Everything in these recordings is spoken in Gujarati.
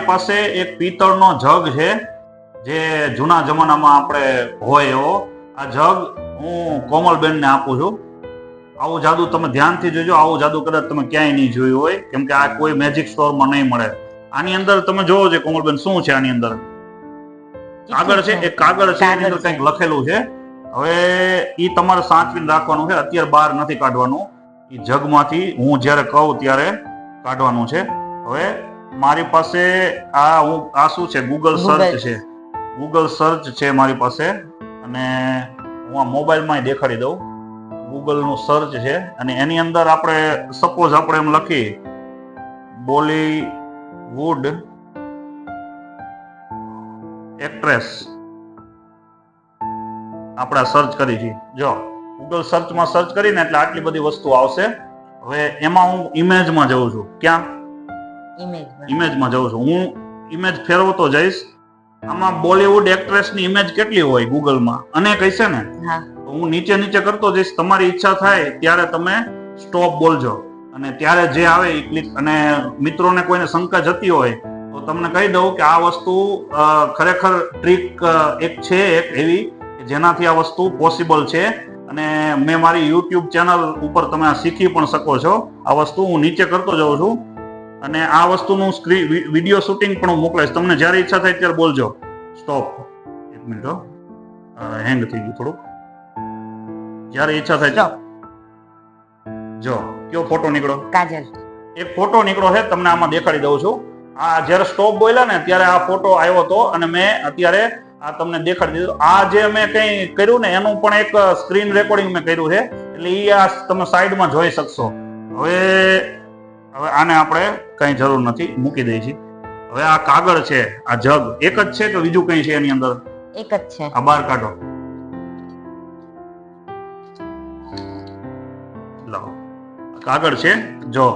પાસે એક પિત્તળનો જગ છે, જે જૂના જમાનામાં આપણે હોય એવો. આ જગ હું કોમલબેનને આપું છું. આવું જાદુ તમે ધ્યાનથી જોજો. આવું જાદુ કદાચ તમે ક્યાંય નહીં જોયું હોય, કેમ કે આ કોઈ મેજિક સ્ટોરમાં નહીં મળે. આની અંદર તમે જોવો છો કોમલબેન, શું છે આની અંદર? કાગળ છે, એક કાગળ છે, એની અંદર કંઈક લખેલું છે. હવે ઈ તમારે સાચવીને રાખવાનું છે. અત્યારે બહાર નથી કાઢવાનું. ઈ જગમાંથી હું જ્યારે કહું ત્યારે કાઢવાનું છે. હવે મારી પાસે આ શું છે? ગૂગલ સર્ચ છે. ગૂગલ સર્ચ છે મારી પાસે, અને હું આ મોબાઈલમાં દેખાડી દઉં. ગૂગલ નું સર્ચ છે, અને એની અંદર આપણે સપોઝ આપણે એમ લખી બોલીવુડ એક્ટ્રેસ, આપણે સર્ચ કરી છે. જો ગૂગલ સર્ચમાં સર્ચ કરીને એટલે આટલી બધી વસ્તુ આવશે. હવે એમાં હું ઇમેજમાં જઉં છું. ક્યાં? ઇમેજમાં જઉં છું. હું ઇમેજ ફેરવતો જઈશ. આમાં બોલીવુડ એક્ટ્રેસની ઇમેજ કેટલી હોય ગૂગલમાં? અનેક હશે ને? તો હું નીચે નીચે કરતો જઈશ. તમારી ઈચ્છા થાય ત્યારે તમે સ્ટોપ બોલજો, અને ત્યારે જે આવે એ ક્લિક. અને મિત્રોને કોઈને શંકા જતી હોય તો તમને કહી દઉં કે આ વસ્તુ ખરેખર ટ્રીક એક છે, એક એવી જેનાથી આ વસ્તુ પોસિબલ છે. અને મેં મારી યુટ્યુબ ચેનલ ઉપર તમે આ શીખી પણ શકો છો. આ વસ્તુ હું નીચે કરતો જાઉં છું, અને આ વસ્તુનું વિડીયો શૂટિંગ પણ હું મોકલાઈશ. તમને જ્યારે ઈચ્છા થાય ત્યારે બોલજો સ્ટોપ. એક મિનિટ, હેંગ થઈ ગયું થોડુંક. જ્યારે ઈચ્છા થાય જો કયો ફોટો નીકળો? કાજલ. એક ફોટો નીકળો છે, તમને આમાં દેખાડી દઉં છું. આ જ્યારે સ્ટોપ બોલ્યા ને ત્યારે આ ફોટો આવ્યો હતો, અને મેં અત્યારે આ તમને દેખાડી દીધું. આ જે મેં કંઈ કર્યું ને એનું પણ એક સ્ક્રીન રેકોર્ડિંગ મેં કર્યું છે, એટલે એ આ તમે સાઈડમાં જોઈ શકશો. હવે આને આપણે કઈ જરૂર નથી, મૂકી દઈએ છીએ. હવે આ કાગળ છે, આ જગ એક જ છે કે બીજું કઈ છે એની અંદર? એક જ છે. આ બહાર કાઢો. લાવો, કાગળ છે. જો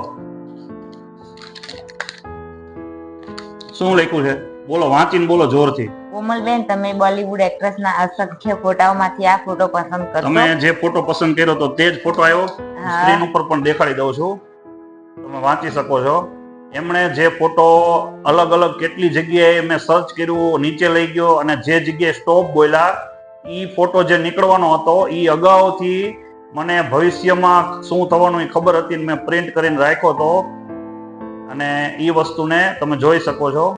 શું લખ્યું છે? બોલો, વાંચીને બોલો જોરથી. કોમલબેન, તમે બોલીવુડ એક્ટ્રેસના અસંખ્ય ફોટાઓમાંથી આ ફોટો પસંદ કરશો. તમે જે ફોટો પસંદ કર્યો તો તે જ ફોટો આવ્યો. સ્ક્રીન ઉપર પણ દેખાડી દઉં છું, તમે વાંચી શકો છો. એમણે જે ફોટો અલગ અલગ કેટલી જગ્યાએ મેં સર્ચ કર્યું, નીચે લઈ ગયો, અને જે જગ્યાએ સ્ટોપ બોલ્યા ઈ ફોટો જે નીકળવાનો હતો ઈ અગાઉથી મને ભવિષ્યમાં શું થવાનું એ ખબર હતી. મેં પ્રિન્ટ કરીને રાખ્યો હતો, અને ઈ વસ્તુને તમે જોઈ શકો છો.